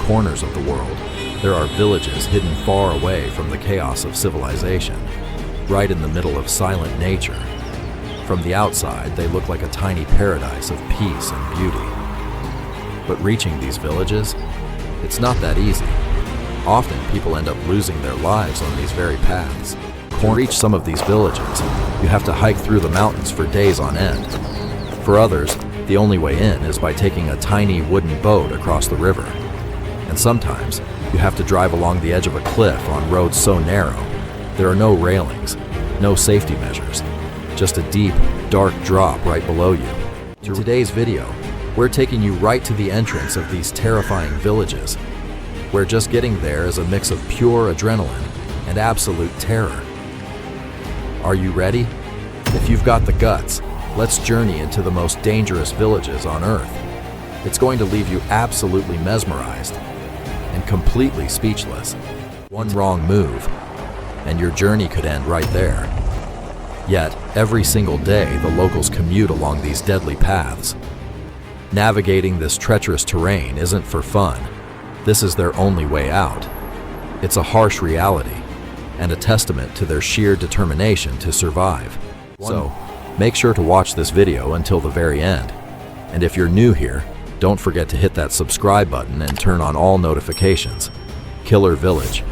corners of the world, there are villages hidden far away from the chaos of civilization, right in the middle of silent nature. From the outside, they look like a tiny paradise of peace and beauty. But reaching these villages, it's not that easy. Often, people end up losing their lives on these very paths. To reach some of these villages, you have to hike through the mountains for days on end. For others, the only way in is by taking a tiny wooden boat across the river. And sometimes, you have to drive along the edge of a cliff on roads so narrow, there are no railings, no safety measures, just a deep, dark drop right below you. In today's video, we're taking you right to the entrance of these terrifying villages, where just getting there is a mix of pure adrenaline and absolute terror. Are you ready? If you've got the guts, let's journey into the most dangerous villages on Earth. It's going to leave you absolutely mesmerized and completely speechless. One wrong move, and your journey could end right there. Yet, every single day, the locals commute along these deadly paths. Navigating this treacherous terrain isn't for fun. This is their only way out. It's a harsh reality, and a testament to their sheer determination to survive. So, make sure to watch this video until the very end. And if you're new here, don't forget to hit that subscribe button and turn on all notifications. Killar Village.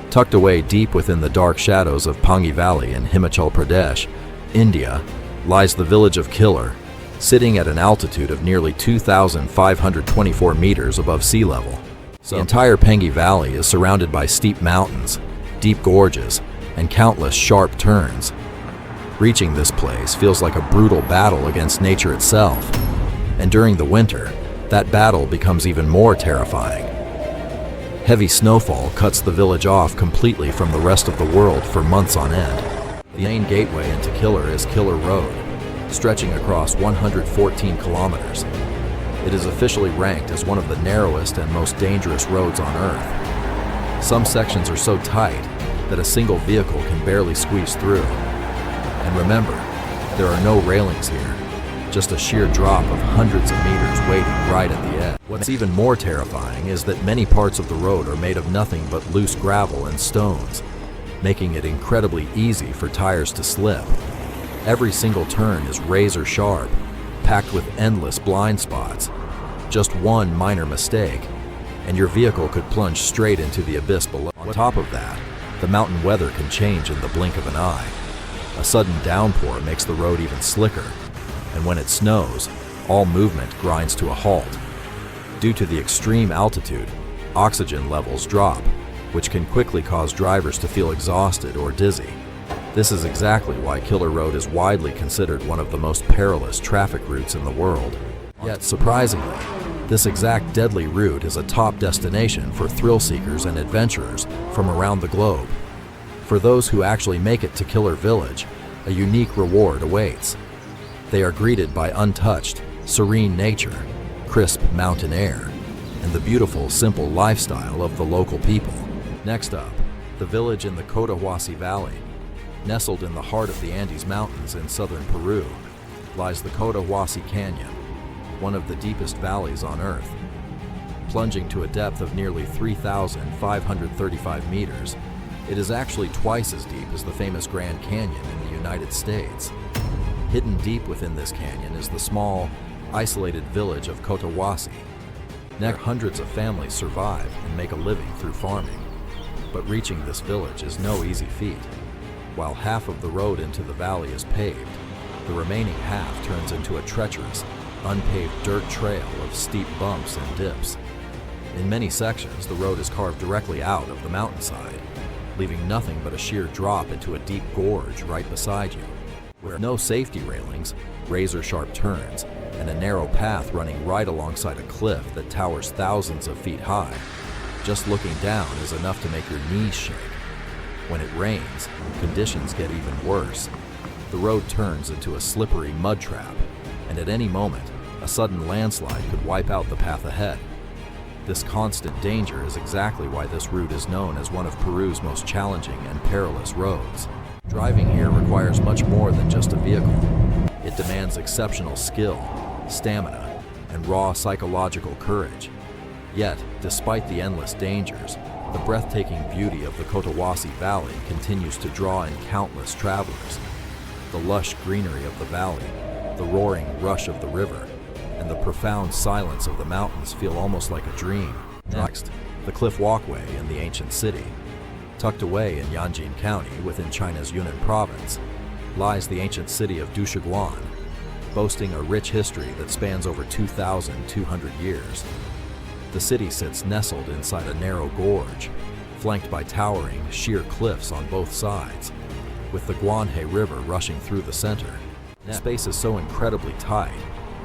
Tucked away deep within the dark shadows of Pangi Valley in Himachal Pradesh, India, lies the village of Killar, sitting at an altitude of nearly 2,524 meters above sea level. The entire Pangi Valley is surrounded by steep mountains, deep gorges, and countless sharp turns. Reaching this place feels like a brutal battle against nature itself, and during the winter, that battle becomes even more terrifying. Heavy snowfall cuts the village off completely from the rest of the world for months on end. The main gateway into Killar is Killar Road, stretching across 114 kilometers. It is officially ranked as one of the narrowest and most dangerous roads on Earth. Some sections are so tight that a single vehicle can barely squeeze through. And remember, there are no railings here, just a sheer drop of hundreds of meters waiting right at the edge. What's even more terrifying is that many parts of the road are made of nothing but loose gravel and stones, making it incredibly easy for tires to slip. Every single turn is razor sharp, packed with endless blind spots. Just one minor mistake, and your vehicle could plunge straight into the abyss below. On top of that, the mountain weather can change in the blink of an eye. A sudden downpour makes the road even slicker, and when it snows, all movement grinds to a halt. Due to the extreme altitude, oxygen levels drop, which can quickly cause drivers to feel exhausted or dizzy. This is exactly why Killar Road is widely considered one of the most perilous traffic routes in the world. Yet, surprisingly, this exact deadly route is a top destination for thrill seekers and adventurers from around the globe. For those who actually make it to Killar Village, a unique reward awaits. They are greeted by untouched, serene nature, crisp mountain air, and the beautiful, simple lifestyle of the local people. Next up, the village in the Cotahuasi Valley. Nestled in the heart of the Andes Mountains in southern Peru, lies the Cotahuasi Canyon, one of the deepest valleys on Earth. Plunging to a depth of nearly 3,535 meters, it is actually twice as deep as the famous Grand Canyon in the United States. Hidden deep within this canyon is the small, isolated village of Cotahuasi. Hundreds of families survive and make a living through farming. But reaching this village is no easy feat. While half of the road into the valley is paved, the remaining half turns into a treacherous, unpaved dirt trail of steep bumps and dips. In many sections, the road is carved directly out of the mountainside, leaving nothing but a sheer drop into a deep gorge right beside you. With no safety railings, razor-sharp turns, and a narrow path running right alongside a cliff that towers thousands of feet high, just looking down is enough to make your knees shake. When it rains, conditions get even worse. The road turns into a slippery mud trap, and at any moment, a sudden landslide could wipe out the path ahead. This constant danger is exactly why this route is known as one of Peru's most challenging and perilous roads. Driving here requires much more than just a vehicle. It demands exceptional skill, stamina, and raw psychological courage. Yet, despite the endless dangers, the breathtaking beauty of the Cotahuasi Valley continues to draw in countless travelers. The lush greenery of the valley, the roaring rush of the river, and the profound silence of the mountains feel almost like a dream. Next, the Cliff Walkway in the ancient city. Tucked away in Yanjin County within China's Yunnan province, lies the ancient city of Dushuguan, boasting a rich history that spans over 2,200 years. The city sits nestled inside a narrow gorge, flanked by towering, sheer cliffs on both sides, with the Guanhe River rushing through the center. The space is so incredibly tight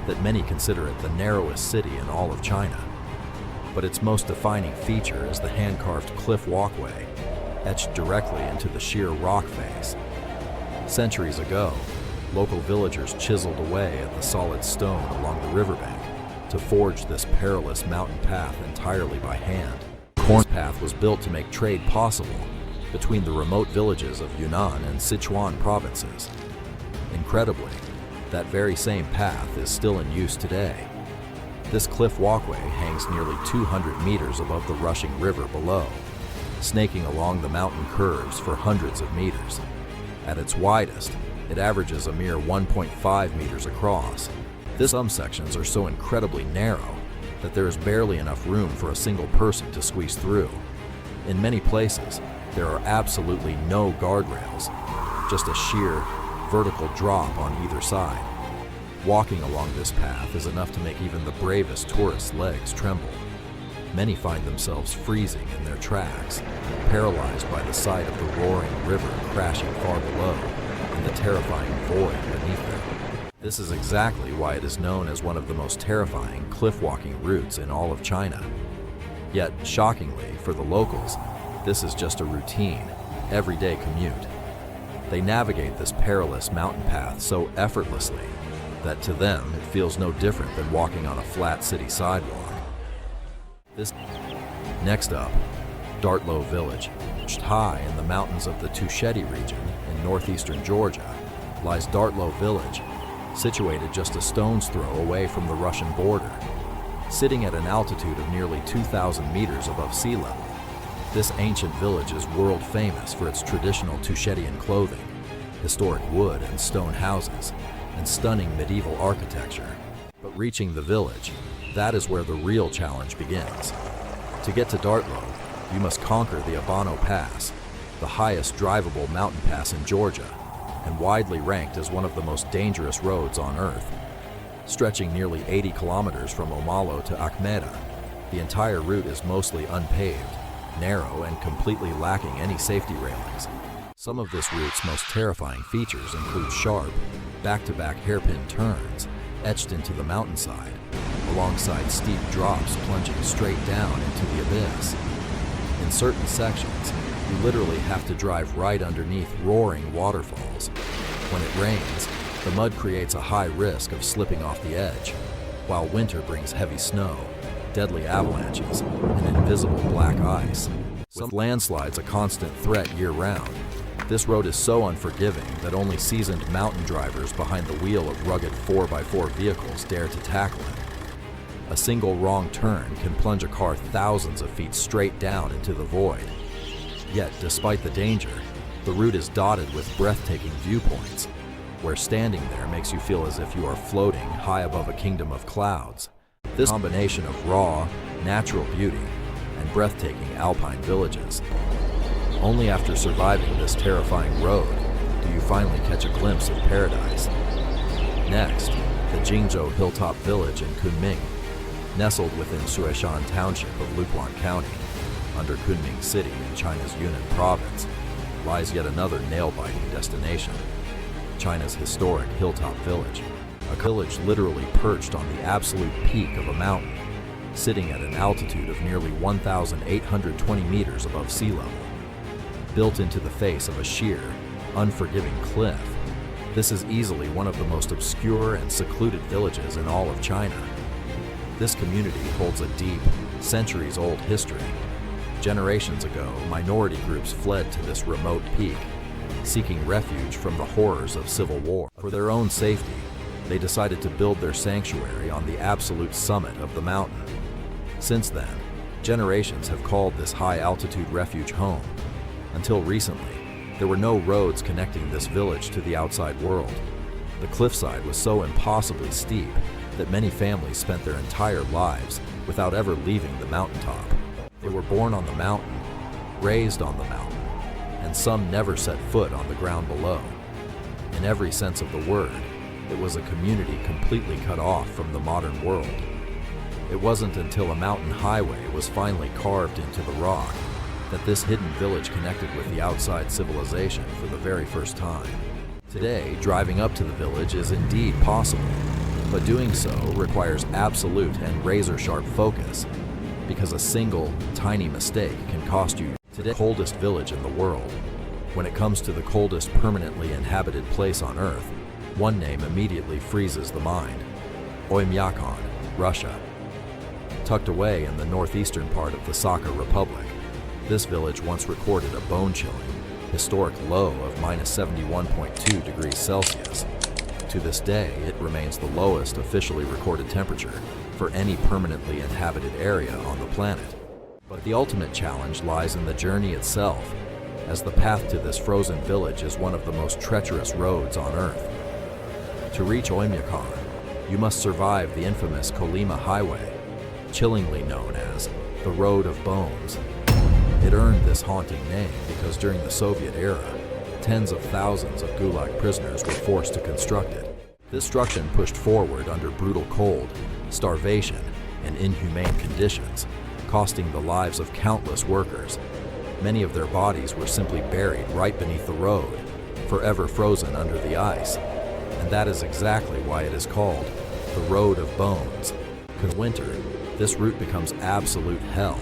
that many consider it the narrowest city in all of China. But its most defining feature is the hand-carved cliff walkway, etched directly into the sheer rock face. Centuries ago, local villagers chiseled away at the solid stone along the riverbank to forge this perilous mountain path entirely by hand. This path was built to make trade possible between the remote villages of Yunnan and Sichuan provinces. Incredibly, that very same path is still in use today. This cliff walkway hangs nearly 200 meters above the rushing river below, snaking along the mountain curves for hundreds of meters. At its widest, it averages a mere 1.5 meters across. Some sections are so incredibly narrow that there is barely enough room for a single person to squeeze through. In many places, there are absolutely no guardrails, just a sheer, vertical drop on either side. Walking along this path is enough to make even the bravest tourists' legs tremble. Many find themselves freezing in their tracks, paralyzed by the sight of the roaring river crashing far below and the terrifying void beneath them. This is exactly why it is known as one of the most terrifying cliff-walking routes in all of China. Yet, shockingly, for the locals, this is just a routine, everyday commute. They navigate this perilous mountain path so effortlessly that to them it feels no different than walking on a flat city sidewalk. Next up, Dartlo Village. High in the mountains of the Tusheti region in northeastern Georgia lies Dartlo Village, situated just a stone's throw away from the Russian border. Sitting at an altitude of nearly 2,000 meters above sea level, this ancient village is world famous for its traditional Tushetian clothing, historic wood and stone houses, and stunning medieval architecture. But reaching the village, that is where the real challenge begins. To get to Dartlo, you must conquer the Abano Pass, the highest drivable mountain pass in Georgia, and widely ranked as one of the most dangerous roads on Earth. Stretching nearly 80 kilometers from Omalo to Akhmeda, the entire route is mostly unpaved, narrow, and completely lacking any safety railings. Some of this route's most terrifying features include sharp, back-to-back hairpin turns etched into the mountainside, alongside steep drops plunging straight down into the abyss. In certain sections, you literally have to drive right underneath roaring waterfalls. When it rains, the mud creates a high risk of slipping off the edge, while winter brings heavy snow, deadly avalanches, and invisible black ice. With landslides a constant threat year-round, this road is so unforgiving that only seasoned mountain drivers behind the wheel of rugged 4x4 vehicles dare to tackle it. A single wrong turn can plunge a car thousands of feet straight down into the void. Yet, despite the danger, the route is dotted with breathtaking viewpoints, where standing there makes you feel as if you are floating high above a kingdom of clouds. This combination of raw, natural beauty and breathtaking alpine villages. Only after surviving this terrifying road do you finally catch a glimpse of paradise. Next, the Jingzhou Hilltop Village in Kunming, nestled within Suishan Township of Luquan County, under Kunming City in China's Yunnan province, lies yet another nail-biting destination, China's historic Hilltop Village, a village literally perched on the absolute peak of a mountain, sitting at an altitude of nearly 1,820 meters above sea level. Built into the face of a sheer, unforgiving cliff, this is easily one of the most obscure and secluded villages in all of China. This community holds a deep, centuries-old history. Generations ago, minority groups fled to this remote peak, seeking refuge from the horrors of civil war. For their own safety, they decided to build their sanctuary on the absolute summit of the mountain. Since then, generations have called this high-altitude refuge home. Until recently, there were no roads connecting this village to the outside world. The cliffside was so impossibly steep that many families spent their entire lives without ever leaving the mountaintop. They were born on the mountain, raised on the mountain, and some never set foot on the ground below. In every sense of the word, it was a community completely cut off from the modern world. It wasn't until a mountain highway was finally carved into the rock that this hidden village connected with the outside civilization for the very first time. Today, driving up to the village is indeed possible, but doing so requires absolute and razor-sharp focus, because a single, tiny mistake can cost you the coldest village in the world. When it comes to the coldest permanently inhabited place on Earth, one name immediately freezes the mind: Oymyakon, Russia. Tucked away in the northeastern part of the Sakha Republic, this village once recorded a bone-chilling, historic low of -71.2 degrees Celsius. To this day, it remains the lowest officially recorded temperature for any permanently inhabited area on the planet. But the ultimate challenge lies in the journey itself, as the path to this frozen village is one of the most treacherous roads on Earth. To reach Oymyakon, you must survive the infamous Kolyma Highway, chillingly known as the Road of Bones. It earned this haunting name because during the Soviet era, tens of thousands of Gulag prisoners were forced to construct it. This destruction pushed forward under brutal cold, starvation, and inhumane conditions, costing the lives of countless workers. Many of their bodies were simply buried right beneath the road, forever frozen under the ice. And that is exactly why it is called the Road of Bones. In winter, this route becomes absolute hell.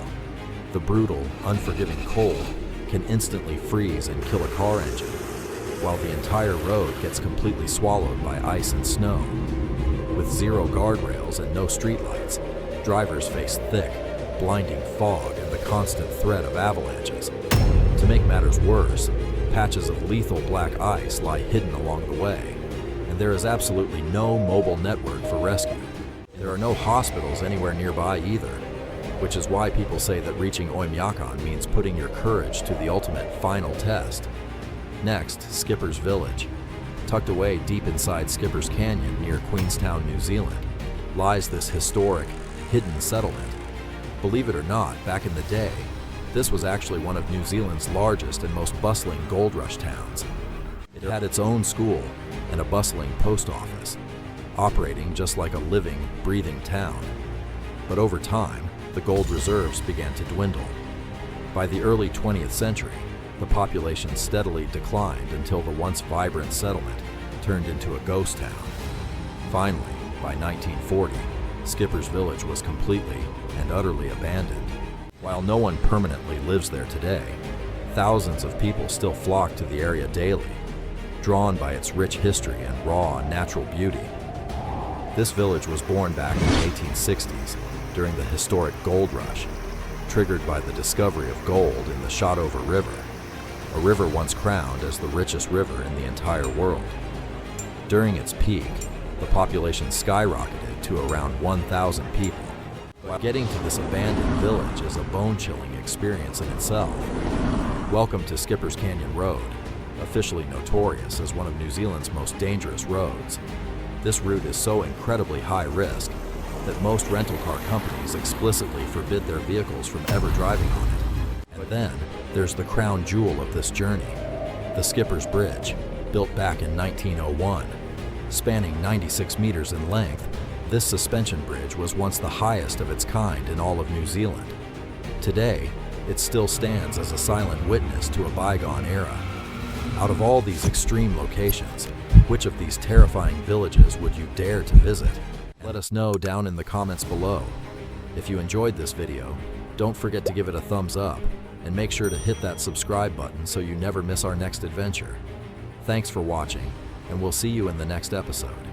The brutal, unforgiving cold can instantly freeze and kill a car engine, while the entire road gets completely swallowed by ice and snow. With zero guardrails and no streetlights, drivers face thick, blinding fog and the constant threat of avalanches. To make matters worse, patches of lethal black ice lie hidden along the way, and there is absolutely no mobile network for rescue. There are no hospitals anywhere nearby either, which is why people say that reaching Oymyakon means putting your courage to the ultimate final test. Next, Skipper's Village. Tucked away deep inside Skipper's Canyon near Queenstown, New Zealand, lies this historic, hidden settlement. Believe it or not, back in the day, this was actually one of New Zealand's largest and most bustling gold rush towns. It had its own school and a bustling post office, operating just like a living, breathing town. But over time, the gold reserves began to dwindle. By the early 20th century, the population steadily declined until the once vibrant settlement turned into a ghost town. Finally, by 1940, Skipper's Village was completely and utterly abandoned. While no one permanently lives there today, thousands of people still flock to the area daily, drawn by its rich history and raw, natural beauty. This village was born back in the 1860s during the historic gold rush, triggered by the discovery of gold in the Shotover River, a river once crowned as the richest river in the entire world. During its peak, the population skyrocketed to around 1,000 people. While getting to this abandoned village is a bone-chilling experience in itself. Welcome to Skipper's Canyon Road, officially notorious as one of New Zealand's most dangerous roads. This route is so incredibly high risk that most rental car companies explicitly forbid their vehicles from ever driving on it. But then, there's the crown jewel of this journey, the Skipper's Bridge, built back in 1901. Spanning 96 meters in length, this suspension bridge was once the highest of its kind in all of New Zealand. Today, it still stands as a silent witness to a bygone era. Out of all these extreme locations, which of these terrifying villages would you dare to visit? Let us know down in the comments below. If you enjoyed this video, don't forget to give it a thumbs up, and make sure to hit that subscribe button so you never miss our next adventure. Thanks for watching, and we'll see you in the next episode.